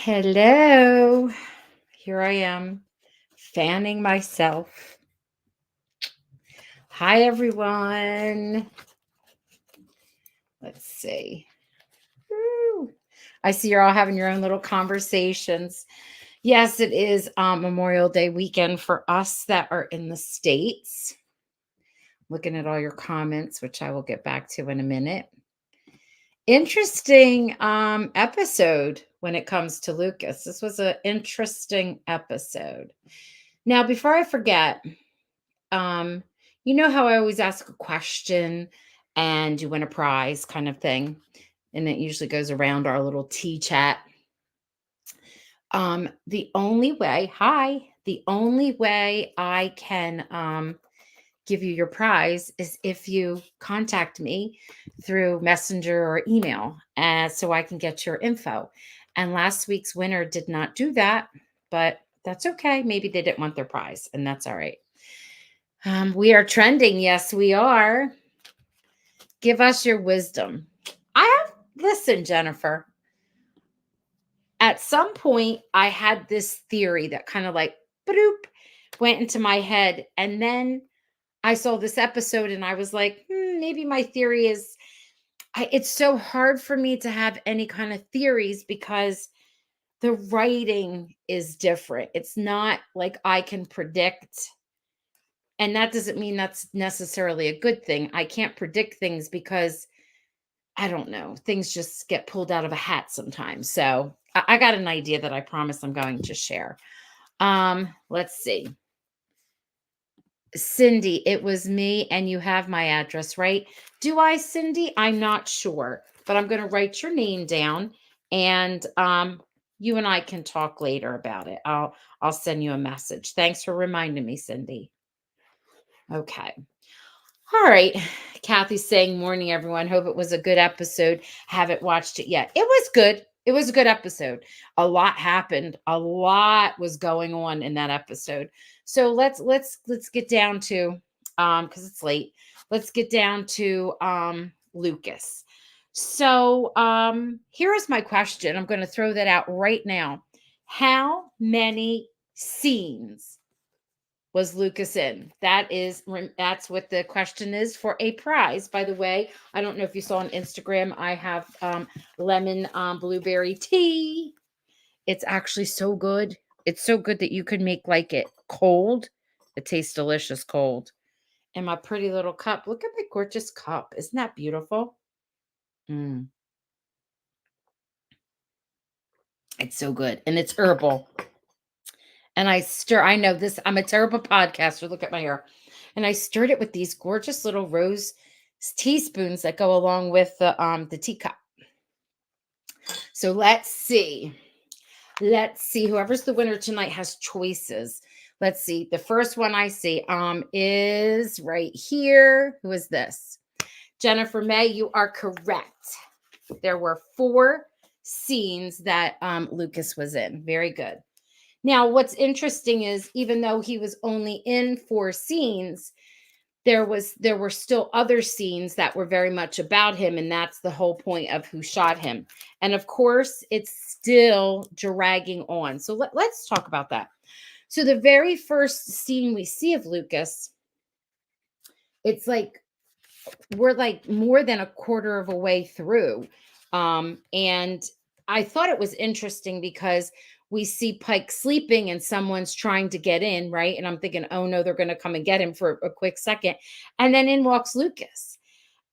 Hello. Here I am, fanning myself. Hi, everyone. Let's see. Woo. I see you're all having your own little conversations. Yes, it is Memorial Day weekend for us that are in the States. Looking at all your comments, which I will get back to in a minute. Interesting episode when it comes to Lucas. This was an interesting episode. Now, before I forget, um, you know how I always ask a question and you win a prize kind of thing, and it usually goes around our little tea chat. The only way I can give you your prize is if you contact me through Messenger or email, so I can get your info. And last week's winner did not do that, but that's okay. Maybe they didn't want their prize, and that's all right. We are trending. Yes, we are. Give us your wisdom. Listen, Jennifer. At some point, I had this theory that kind of like bloop went into my head, and then I saw this episode, and I was like, maybe my theory is. It's so hard for me to have any kind of theories because the writing is different. It's not like I can predict. And that doesn't mean that's necessarily a good thing. I can't predict things because I don't know. Things just get pulled out of a hat sometimes. So I got an idea that I promise I'm going to share. Let's see. Cindy, it was me, and you have my address, right? Do I, Cindy? I'm not sure, but I'm going to write your name down, and you and I can talk later about it. I'll send you a message. Thanks for reminding me, Cindy. Okay. All right. Kathy's saying, morning, everyone. Hope it was a good episode. Haven't watched it yet. It was good. It was a good episode. A lot happened. A lot was going on in that episode. So let's get down to because it's late. Let's get down to Lucas. So here is my question. I'm going to throw that out right now. How many scenes was Lucas in? That's what the question is for a prize. By the way, I don't know if you saw on Instagram, I have lemon blueberry tea. It's actually so good. It's so good that you could make like it cold. It tastes delicious cold. And my pretty little cup. Look at my gorgeous cup. Isn't that beautiful? It's so good. And it's herbal. And I know this, I'm a terrible podcaster. Look at my hair. And I stirred it with these gorgeous little rose teaspoons that go along with the teacup. So let's see. Whoever's the winner tonight has choices. Let's see. The first one I see is right here. Who is this? Jennifer May, you are correct. There were 4 scenes that Lucas was in. Very good. Now, what's interesting is even though he was only in 4 scenes, there were still other scenes that were very much about him, and that's the whole point of who shot him. And of course, it's still dragging on. So let's talk about that. So the very first scene we see of Lucas, it's like we're like more than a quarter of a way through. And I thought it was interesting because we see Pike sleeping and someone's trying to get in, right? And I'm thinking, oh no, they're going to come and get him for a quick second. And then in walks Lucas.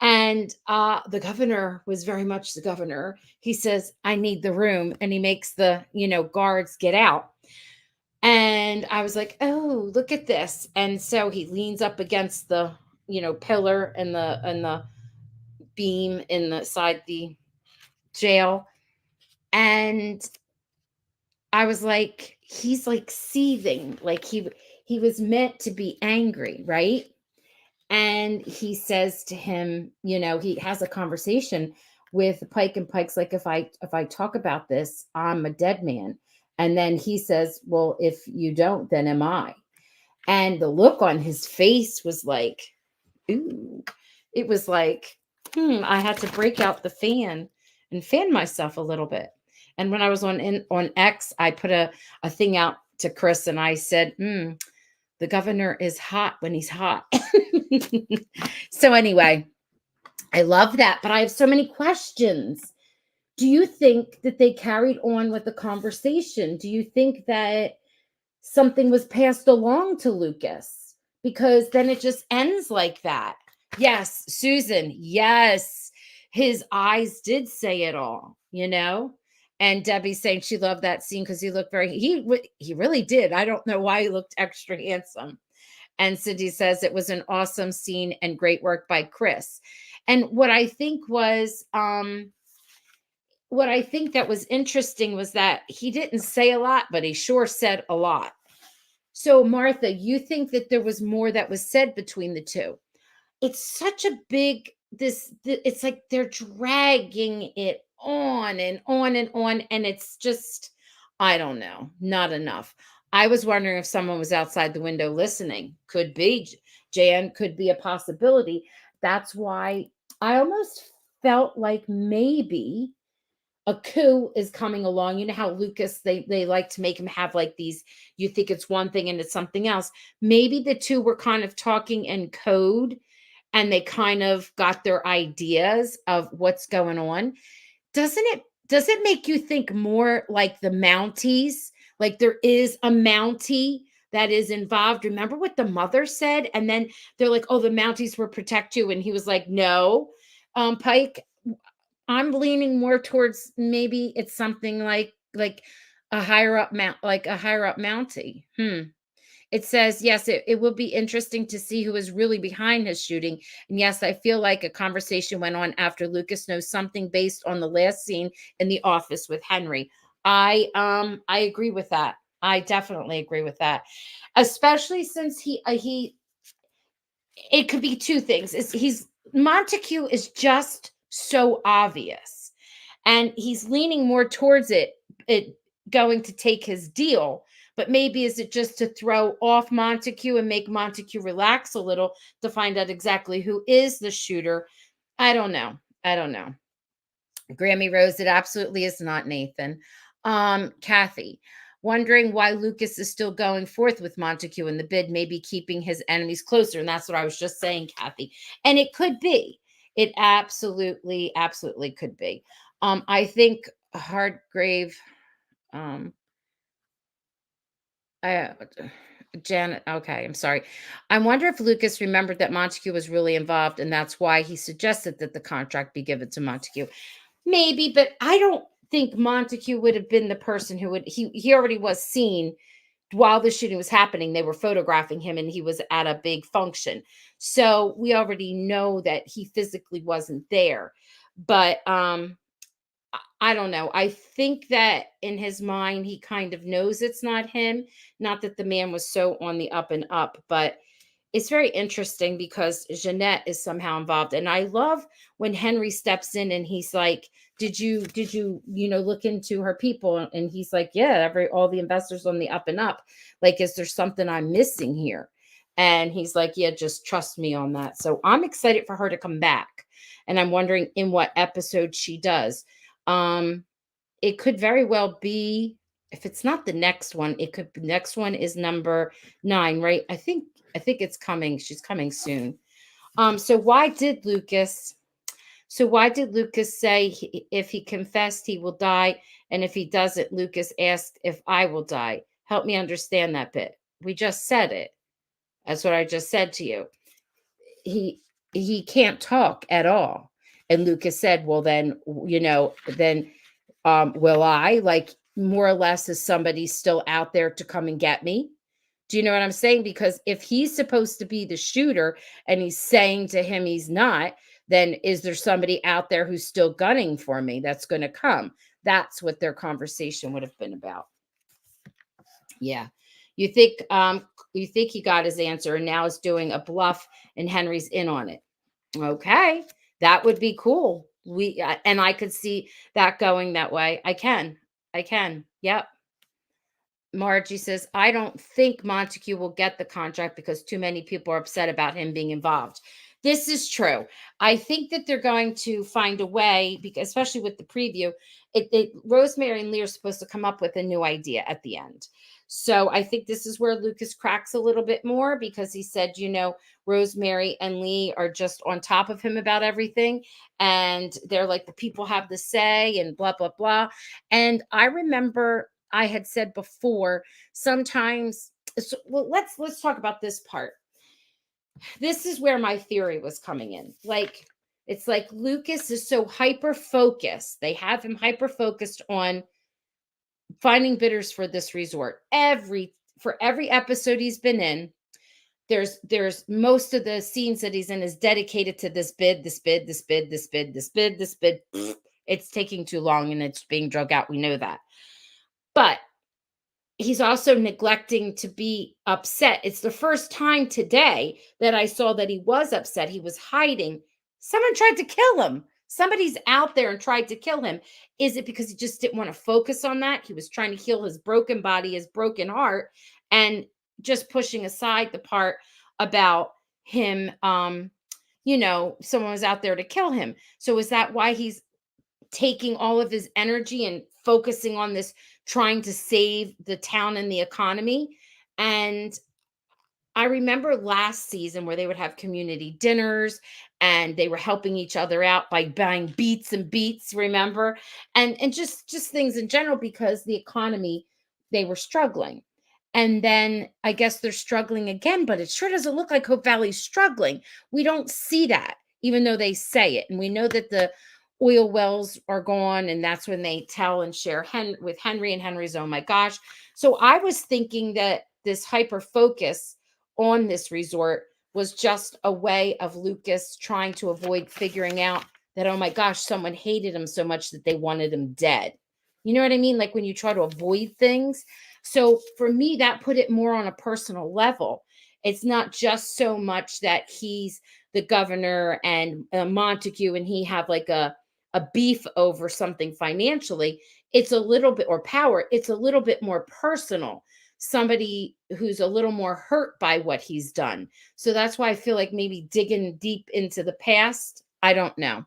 And the governor was very much the governor. He says, I need the room. And he makes the, guards get out. And I was like, oh, look at this. And so he leans up against the, pillar and the beam in the side the jail. And I was like, he's like seething, like he was meant to be angry, right? And he says to him, he has a conversation with Pike, and Pike's like, if I talk about this, I'm a dead man. And then he says, well, if you don't, then am I? And the look on his face was like, ooh, it was like, I had to break out the fan and fan myself a little bit. And when I was on X, I put a thing out to Chris and I said, the governor is hot when he's hot. So anyway, I love that, but I have so many questions. Do you think that they carried on with the conversation? Do you think that something was passed along to Lucas? Because then it just ends like that. Yes, Susan, yes. His eyes did say it all, you know? And Debbie's saying she loved that scene because he looked he really did. I don't know why he looked extra handsome. And Cindy says it was an awesome scene and great work by Chris. And what I think that was interesting was that he didn't say a lot, but he sure said a lot. So, Martha, you think that there was more that was said between the two? It's such a big it's like they're dragging it on and on and on, and it's just, I don't know, not enough. I was wondering if someone was outside the window listening. Could be. Jan, could be a possibility. That's why I almost felt like maybe a coup is coming along. You know how Lucas, they like to make him have like these, you think it's one thing and it's something else. Maybe the two were kind of talking in code and they kind of got their ideas of what's going on. Does it make you think more like the Mounties? Like there is a Mountie that is involved. Remember what the mother said? And then they're like, oh, the Mounties will protect you. And he was like, no. Pike, I'm leaning more towards maybe it's something like a higher up Mountie. It says, yes, it will be interesting to see who is really behind his shooting. And yes, I feel like a conversation went on after Lucas knows something based on the last scene in the office with Henry. I agree with that. I definitely agree with that. Especially since he it could be two things. He's Montague is just so obvious. And he's leaning more towards it going to take his deal. But maybe is it just to throw off Montague and make Montague relax a little to find out exactly who is the shooter? I don't know. I don't know. Grammy Rose, it absolutely is not Nathan. Kathy, wondering why Lucas is still going forth with Montague in the bid, maybe keeping his enemies closer. And that's what I was just saying, Kathy. And it could be. It absolutely, absolutely could be. I think Hardgrave, um, I, Janet, okay, I'm sorry. I wonder if Lucas remembered that Montague was really involved, and that's why he suggested that the contract be given to Montague. Maybe, but I don't think Montague would have been the person who would he already was seen while the shooting was happening. They were photographing him and he was at a big function. So we already know that he physically wasn't there. But I don't know. I think that in his mind he kind of knows it's not him. Not that the man was so on the up and up, but it's very interesting because Janette is somehow involved. And I love when Henry steps in and he's like, did you look into her people? And he's like, yeah, all the investors on the up and up. Like, is there something I'm missing here? And he's like, yeah, just trust me on that. So I'm excited for her to come back. And I'm wondering in what episode she does. Um, it could very well be, if it's not the next one, next one is number 9, right? I think it's coming. She's coming soon. So why did Lucas say if he confessed he will die, and if he doesn't, Lucas asked if I will die? Help me understand that bit. We just said it. That's what I just said to you. He can't talk at all. And Lucas said, well, then will I, like, more or less, is somebody still out there to come and get me? Do you know what I'm saying? Because if he's supposed to be the shooter and he's saying to him he's not, then is there somebody out there who's still gunning for me that's going to come? That's what their conversation would have been about. Yeah. You think he got his answer and now is doing a bluff and Henry's in on it. Okay. That would be cool. And I could see that going that way. I can. Yep. Margie says, I don't think Montague will get the contract because too many people are upset about him being involved. This is true. I think that they're going to find a way, because especially with the preview, Rosemary and Lee are supposed to come up with a new idea at the end. So I think this is where Lucas cracks a little bit more, because he said, Rosemary and Lee are just on top of him about everything. And they're like, the people have the say and blah, blah, blah. And I remember I had said before, sometimes, well, let's talk about this part. This is where my theory was coming in. Like, it's like Lucas is so hyper focused. They have him hyper focused on finding bidders for this resort. For every episode he's been in, there's most of the scenes that he's in is dedicated to this bid, this bid, this bid, this bid, this bid, this bid. It's taking too long and it's being drug out. We know that. But he's also neglecting to be upset. It's the first time today that I saw that he was upset. He was hiding. Someone tried to kill him. Somebody's out there and tried to kill him. Is it because he just didn't want to focus on that? He was trying to heal his broken body, his broken heart, and just pushing aside the part about him, someone was out there to kill him. So is that why he's taking all of his energy and focusing on this, trying to save the town and the economy? And I remember last season where they would have community dinners and they were helping each other out by buying beets and beets, remember? And just things in general, because the economy, they were struggling. And then I guess they're struggling again, but it sure doesn't look like Hope Valley's struggling. We don't see that, even though they say it. And we know that the oil wells are gone, and that's when they tell and share with Henry, and Henry's, oh my gosh. So I was thinking that this hyper focus on this resort was just a way of Lucas trying to avoid figuring out that, oh my gosh, someone hated him so much that they wanted him dead. You know what I mean? Like when you try to avoid things. So for me, that put it more on a personal level. It's not just so much that he's the governor and Montague and he have like a beef over something financially. It's a little bit, or power, it's a little bit more personal. Somebody who's a little more hurt by what he's done. So that's why I feel like maybe digging deep into the past. I don't know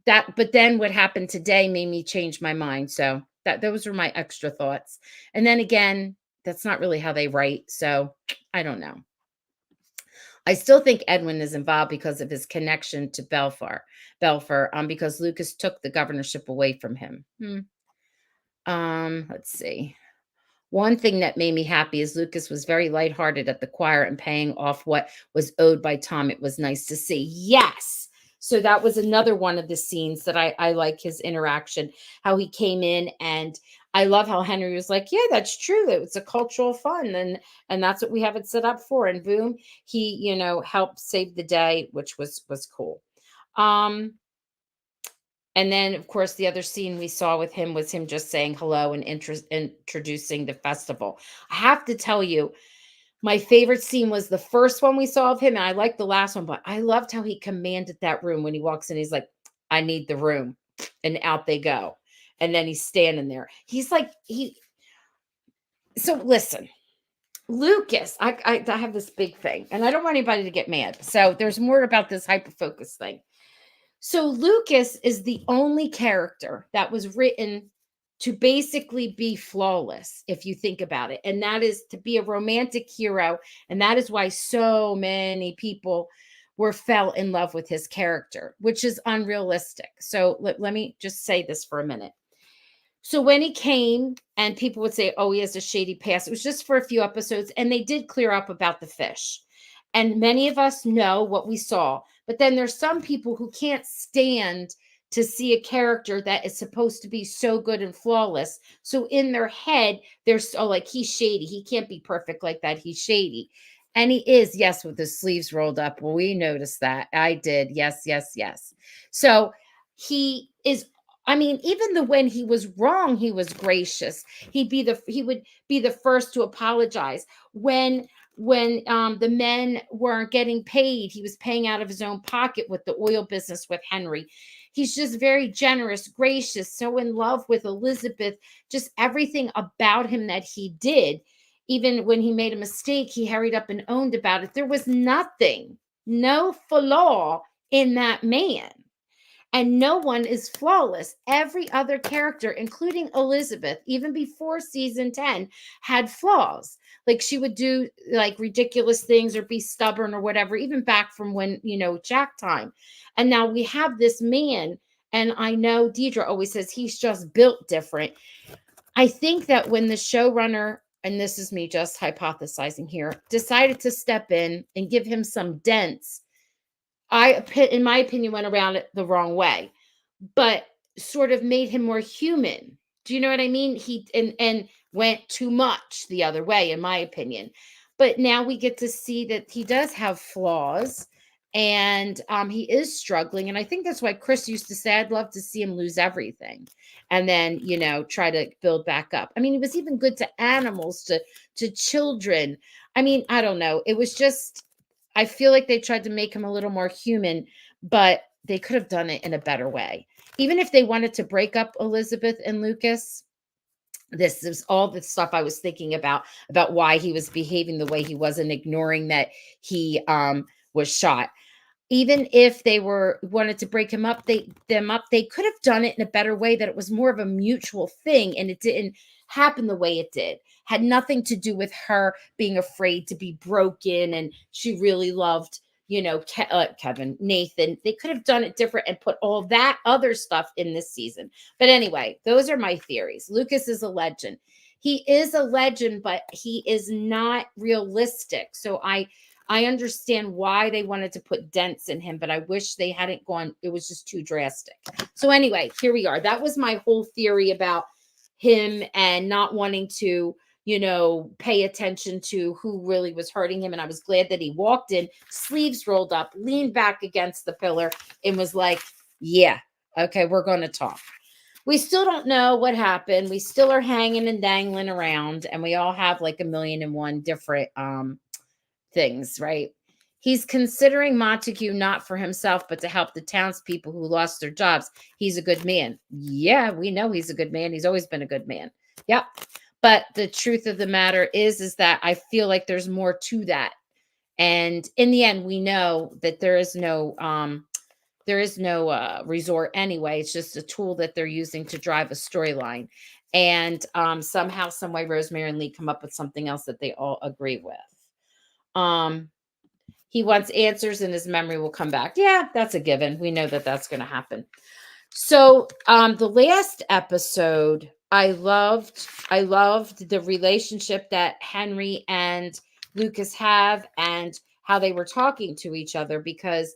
that, but then what happened today made me change my mind. So those were my extra thoughts. And then again, that's not really how they write. So I don't know. I still think Edwin is involved because of his connection to Belfer, because Lucas took the governorship away from him. Let's see. One thing that made me happy is Lucas was very lighthearted at the choir and paying off what was owed by Tom. It was nice to see. Yes. So that was another one of the scenes that I like, his interaction, how he came in. And I love how Henry was like, yeah, that's true. It's a cultural fun. And that's what we have it set up for. And boom, he, helped save the day, which was cool. And then, of course, the other scene we saw with him was him just saying hello and introducing the festival. I have to tell you, my favorite scene was the first one we saw of him. And I liked the last one, but I loved how he commanded that room when he walks in. He's like, I need the room. And out they go. And then he's standing there. He's like, so listen, Lucas, I have this big thing and I don't want anybody to get mad. So there's more about this hyper-focus thing. So Lucas is the only character that was written to basically be flawless, if you think about it. And that is to be a romantic hero. And that is why so many people fell in love with his character, which is unrealistic. So let me just say this for a minute. So when he came and people would say, oh, he has a shady past, it was just for a few episodes. And they did clear up about the fish. And many of us know what we saw. But then there's some people who can't stand to see a character that is supposed to be so good and flawless. So in their head, they're so like, he's shady. He can't be perfect like that. He's shady. And he is, yes, with his sleeves rolled up. Well, we noticed that. I did. Yes, yes, yes. So he is, even when he was wrong, he was gracious. He would be the first to apologize. When the men weren't getting paid, he was paying out of his own pocket with the oil business with Henry. He's just very generous, gracious, so in love with Elizabeth, just everything about him that he did. Even when he made a mistake, he hurried up and owned about it. There was nothing no flaw in that man. And no one is flawless. Every other character, including Elizabeth, even before season 10, had flaws. Like she would do like ridiculous things or be stubborn or whatever, even back from when, Jack time. And now we have this man, and I know Deidre always says he's just built different. I think that when the showrunner, and this is me just hypothesizing here, decided to step in and give him some dents, in my opinion, went around it the wrong way, but sort of made him more human. Do you know what I mean? He and went too much the other way, in my opinion. But now we get to see that he does have flaws, and he is struggling. And I think that's why Chris used to say, "I'd love to see him lose everything, and then try to build back up." I mean, he was even good to animals, to children. I mean, I don't know. It was just, I feel like they tried to make him a little more human, but they could have done it in a better way. Even if they wanted to break up Elizabeth and Lucas, this is all the stuff I was thinking about why he was behaving the way he was and ignoring that he was shot. Even if they wanted to break them up, they could have done it in a better way, that it was more of a mutual thing, and it didn't happen the way it did. Had nothing to do with her being afraid to be broken, and she really loved Kevin, Nathan. They could have done it different and put all that other stuff in this season. But anyway, those are my theories. Lucas is a legend. He is a legend, but he is not realistic. So I understand why they wanted to put dents in him, but I wish they hadn't gone. It was just too drastic. So anyway, here we are. That was my whole theory about him and not wanting to, pay attention to who really was hurting him. And I was glad that he walked in, sleeves rolled up, leaned back against the pillar, and was like, yeah, okay, we're going to talk. We still don't know what happened. We still are hanging and dangling around, and we all have like 1,000,001 different things, right? He's considering Montague not for himself, but to help the townspeople who lost their jobs. He's a good man. Yeah, we know he's a good man. He's always been a good man. Yep. But the truth of the matter is that I feel like there's more to that. And in the end, we know that there is no resort anyway. It's just a tool that they're using to drive a storyline. And somehow, some way, Rosemary and Lee come up with something else that they all agree with. He wants answers and his memory will come back. Yeah, that's a given. We know that that's going to happen. So, the last episode, I loved the relationship that Henry and Lucas have, and how they were talking to each other, because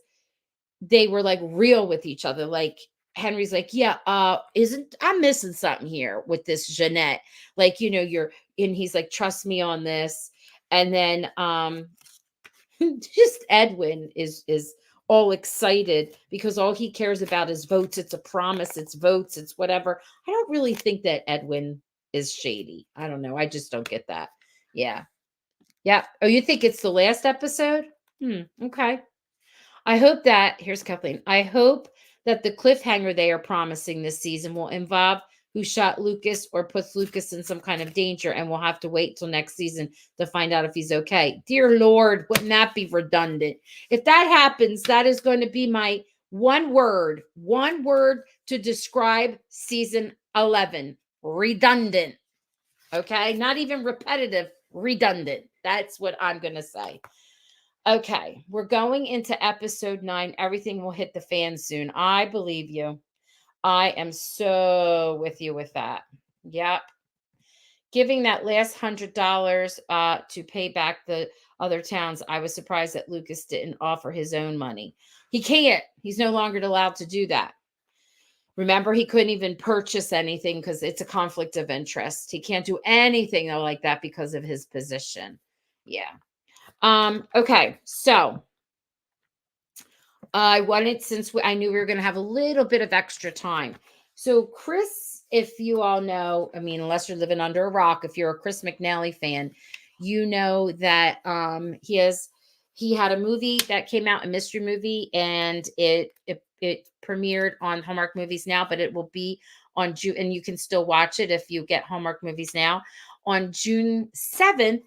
they were like real with each other. Like Henry's like, yeah, I'm missing something here with this Janette. Like, and he's like, trust me on this. And then, just Edwin is all excited because all he cares about is votes. It's a promise. It's votes. It's whatever. I don't really think that Edwin is shady. I don't know. I just don't get that. Yeah. Yeah. Oh, you think it's the last episode? Okay. I hope that, here's Kathleen. I hope that the cliffhanger they are promising this season will involve who shot Lucas or puts Lucas in some kind of danger, and we'll have to wait till next season to find out if he's okay. Dear Lord, wouldn't that be redundant? If that happens, that is going to be my one word to describe season 11. Redundant. Okay? Not even repetitive, redundant. That's what I'm going to say. Okay, we're going into episode 9. Everything will hit the fan soon. I believe you. I am so with you with that. Yep. Giving that last $100 to pay back the other towns. I was surprised that Lucas didn't offer his own money. He can't. He's no longer allowed to do that. Remember, he couldn't even purchase anything because it's a conflict of interest. He can't do anything like that because of his position. Yeah. Okay, so I wanted, since I knew we were going to have a little bit of extra time. So Chris, if you all know, I mean, unless you're living under a rock, if you're a Chris McNally fan, you know that he had a movie that came out, a mystery movie, and it premiered on Hallmark Movies Now, but it will be on June, and you can still watch it if you get Hallmark Movies Now on June 7th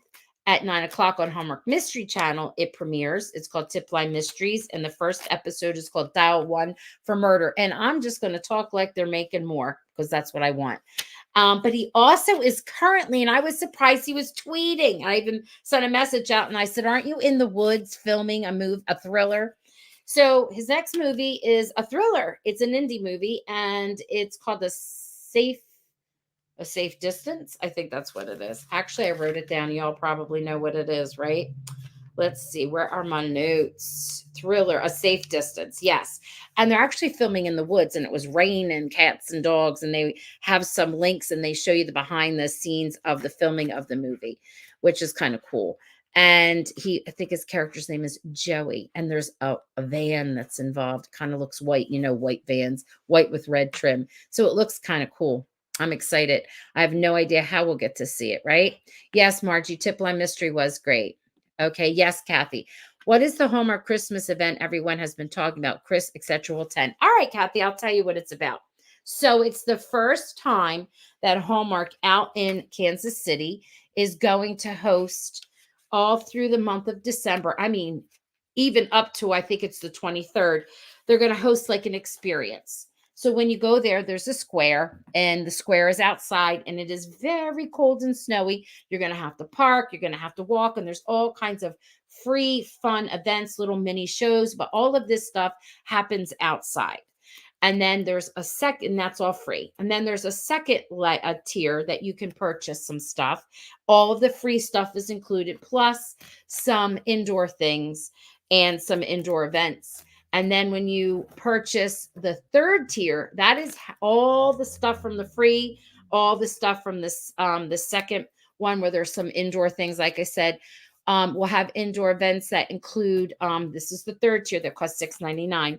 at 9 o'clock on Hallmark Mystery Channel, it premieres. It's called Tip Line Mysteries, and the first episode is called Dial 1 for Murder. And I'm just going to talk like they're making more because that's what I want. But he also is currently, and I was surprised he was tweeting. I even sent a message out and I said, "Aren't you in the woods filming a thriller?" So his next movie is a thriller. It's an indie movie, and it's called A Safe Distance. I think that's what it is. Actually, I wrote it down. Y'all probably know what it is, right? Let's see. Where are my notes? Thriller, A Safe Distance. Yes. And they're actually filming in the woods, and it was rain and cats and dogs, and they have some links and they show you the behind the scenes of the filming of the movie, which is kind of cool. And I think his character's name is Joey, and there's a van that's involved. Kind of looks white, white vans, white with red trim. So it looks kind of cool. I'm excited. I have no idea how we'll get to see it, right? Yes, Margie, Tip Line Mystery was great. Okay, yes, Kathy. What is the Hallmark Christmas event everyone has been talking about? Chris, etc. will attend. All right, Kathy, I'll tell you what it's about. So it's the first time that Hallmark out in Kansas City is going to host all through the month of December. I mean, even up to, I think it's the 23rd, they're going to host like an experience. So when you go there, there's a square, and the square is outside, and it is very cold and snowy. You're going to have to park, you're going to have to walk, and there's all kinds of free, fun events, little mini shows, but all of this stuff happens outside. And then there's a second, that's all free. And then there's a second a tier that you can purchase some stuff. All of the free stuff is included, plus some indoor things and some indoor events. And then when you purchase the third tier, that is all the stuff from the free, all the stuff from this the second one where there's some indoor things. Like I said, we'll have indoor events that include this is the third tier that costs $6.99.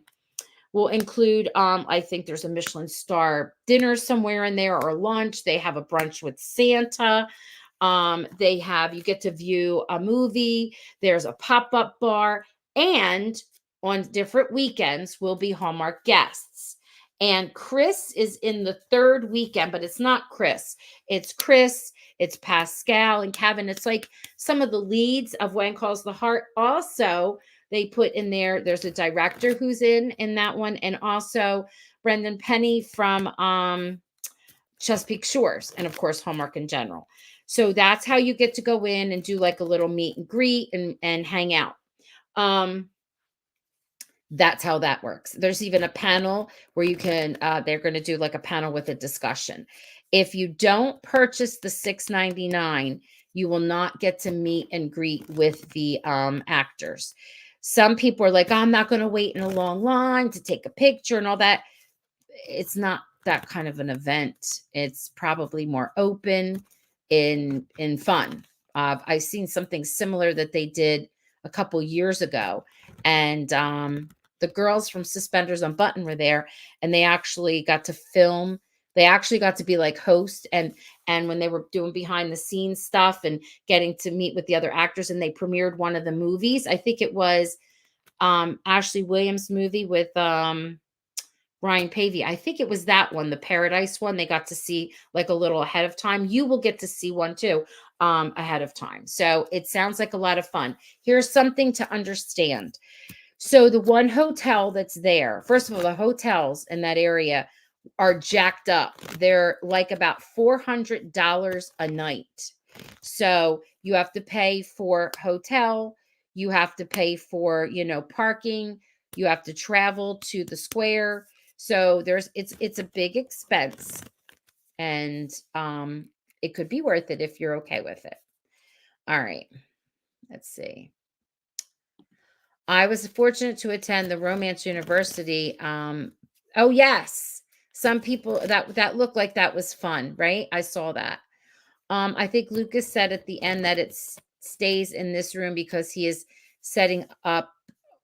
Will include I think there's a Michelin star dinner somewhere in there, or lunch. They have a brunch with Santa. You get to view a movie. There's a pop-up bar, and on different weekends will be Hallmark guests. And Chris is in the third weekend, but it's not Chris. It's Chris, it's Pascal and Kevin. It's like some of the leads of When Calls the Heart. Also, they put in there's a director who's in that one, and also Brendan Penny from Chesapeake Shores, and of course Hallmark in general. So that's how you get to go in and do like a little meet and greet and hang out. That's how that works. There's even a panel where you can, they're going to do like a panel with a discussion. If you don't purchase the $6.99, you will not get to meet and greet with the actors. Some people are like, I'm not going to wait in a long line to take a picture and all that. It's not that kind of an event. It's probably more open in fun. I've seen something similar that they did a couple years ago, and the girls from Suspenders Unbuttoned were there, and they actually got to film. They actually got to be like host, and when they were doing behind the scenes stuff and getting to meet with the other actors, and they premiered one of the movies. I think it was Ashley Williams' movie with Ryan Pavey. I think it was that one, the Paradise one. They got to see like a little ahead of time. You will get to see one too ahead of time. So it sounds like a lot of fun. Here's something to understand. So the one hotel that's there, first of all, the hotels in that area are jacked up. They're like about $400 a night. So you have to pay for hotel, you have to pay for, parking, you have to travel to the square. So it's a big expense, and it could be worth it if you're okay with it. All right. Let's see. I was fortunate to attend the Romance University. Oh yes. Some people that looked like that was fun, right? I saw that. I think Lucas said at the end that it stays in this room because he is setting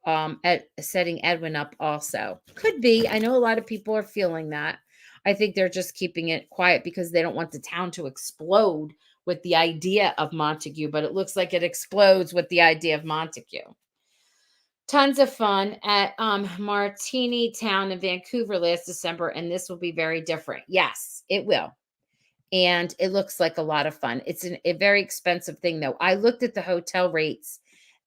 Edwin up also. Could be. I know a lot of people are feeling that. I think they're just keeping it quiet because they don't want the town to explode with the idea of Montague, but it looks like it explodes with the idea of Montague. Tons of fun at Martini Town in Vancouver last December, and this will be very different. Yes, it will. and it looks like a lot of fun. It's a very expensive thing, though. I looked at the hotel rates,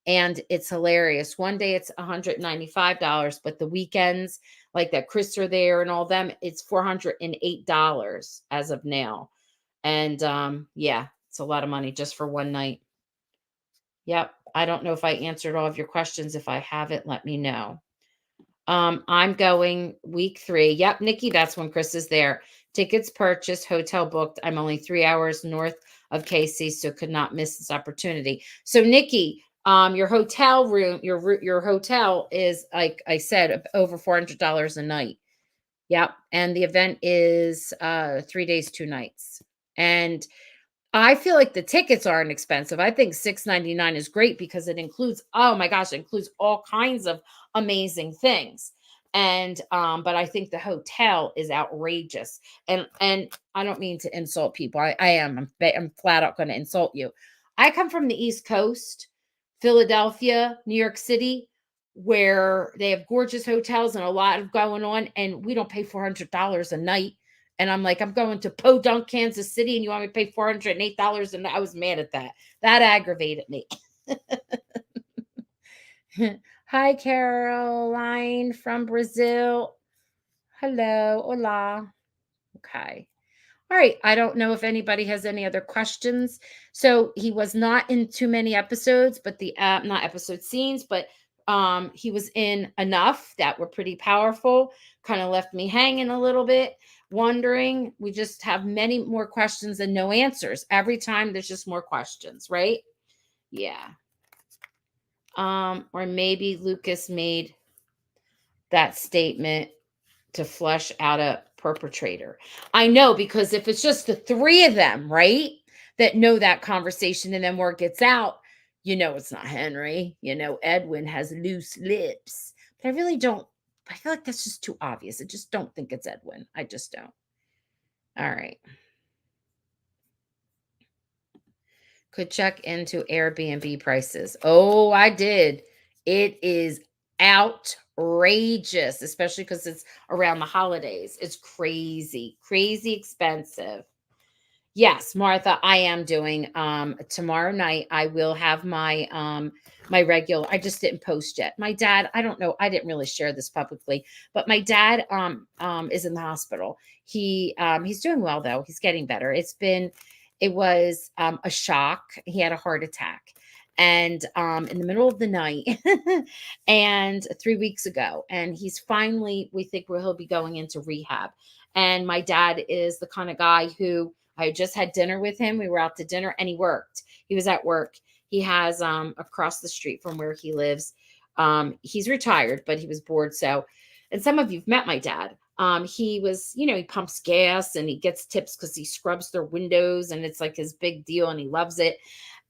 and it's hilarious. One day it's $195, but the weekends, like that Chris are there and all them, it's $408 as of now. And yeah, it's a lot of money just for one night. Yep. I don't know if I answered all of your questions. If I haven't, let me know. I'm going week 3. Yep, Nikki, that's when Chris is there. Tickets purchased, hotel booked. I'm only 3 hours north of KC, so could not miss this opportunity. So, Nikki, your hotel room, your hotel is, like I said, over $400 a night. Yep, and the event is 3 days, 2 nights, and I feel like the tickets aren't expensive. I think $6.99 is great because it includes, oh my gosh, it includes all kinds of amazing things. And but I think the hotel is outrageous. And I don't mean to insult people. I am. I'm flat out going to insult you. I come from the East Coast, Philadelphia, New York City, where they have gorgeous hotels and a lot of going on, and we don't pay $400 a night. And I'm like, I'm going to Podunk, Kansas City, and you want me to pay $408? And I was mad at that. That aggravated me. Hi, Caroline from Brazil. Hello. Hola. Okay. All right. I don't know if anybody has any other questions. So he was not in too many episodes, but the not episode scenes, but he was in enough that were pretty powerful. Kind of left me hanging a little bit, wondering. We just have many more questions and no answers. Every time there's just more questions, right? Yeah. Or maybe Lucas made that statement to flush out a perpetrator. I know, because if it's just the 3 of them, right, that know that conversation, and then word gets out, it's not Henry. Edwin has loose lips. But I really don't. I feel like that's just too obvious. I just don't think it's Edwin. I just don't. All right. Could check into Airbnb prices. Oh, I did. It is outrageous, especially because it's around the holidays. It's crazy, crazy expensive. Yes, Martha, I am doing tomorrow night. I will have my regular. I just didn't post yet. My dad, I don't know, I didn't really share this publicly, but my dad is in the hospital. He's doing well, though. He's getting better. It was a shock. He had a heart attack, and in the middle of the night, and 3 weeks ago, and he's finally, we think he'll be going into rehab. And my dad is the kind of guy who, I just had dinner with him. We were out to dinner, and he worked. He was at work. He has across the street from where he lives. He's retired, but he was bored. So, and some of you've met my dad. He was, he pumps gas and he gets tips because he scrubs their windows, and it's like his big deal, and he loves it.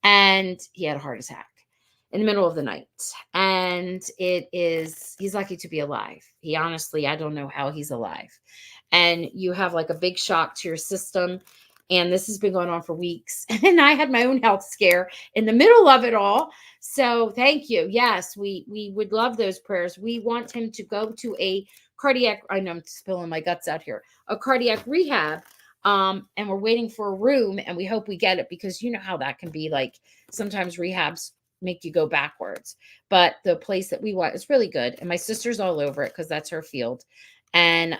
And he had a heart attack in the middle of the night. And he's lucky to be alive. He honestly, I don't know how he's alive. And you have like a big shock to your system. And this has been going on for weeks. And I had my own health scare in the middle of it all. So thank you. Yes, we would love those prayers. We want him to go to a cardiac, I know I'm spilling my guts out here, a cardiac rehab. And we're waiting for a room, and we hope we get it, because you know how that can be. Like, sometimes rehabs make you go backwards. But the place that we want is really good. And my sister's all over it because that's her field. And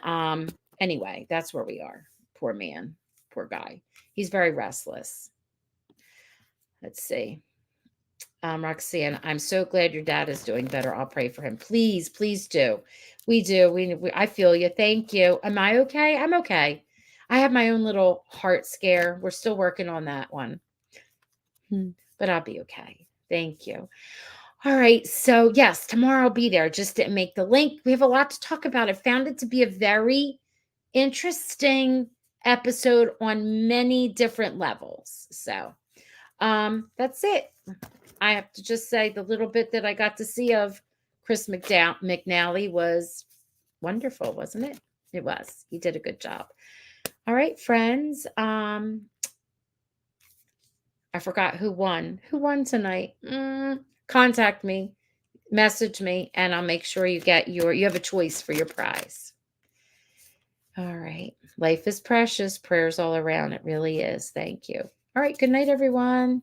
anyway, that's where we are. Poor man. Poor guy. He's very restless. Let's see. Roxanne, I'm so glad your dad is doing better. I'll pray for him. Please, please do. We do. I feel you. Thank you. Am I okay? I'm okay. I have my own little heart scare. We're still working on that one. But I'll be okay. Thank you. All right. So yes, tomorrow I'll be there. Just didn't make the link. We have a lot to talk about. I found it to be a very interesting episode on many different levels. So that's it. I have to just say, the little bit that I got to see of Chris McNally was wonderful, wasn't it? It was. He did a good job. All right, friends. I forgot who won. Who won tonight? Contact me, message me, and I'll make sure you have a choice for your prize. All right. Life is precious. Prayers all around. It really is. Thank you. All right. Good night, everyone.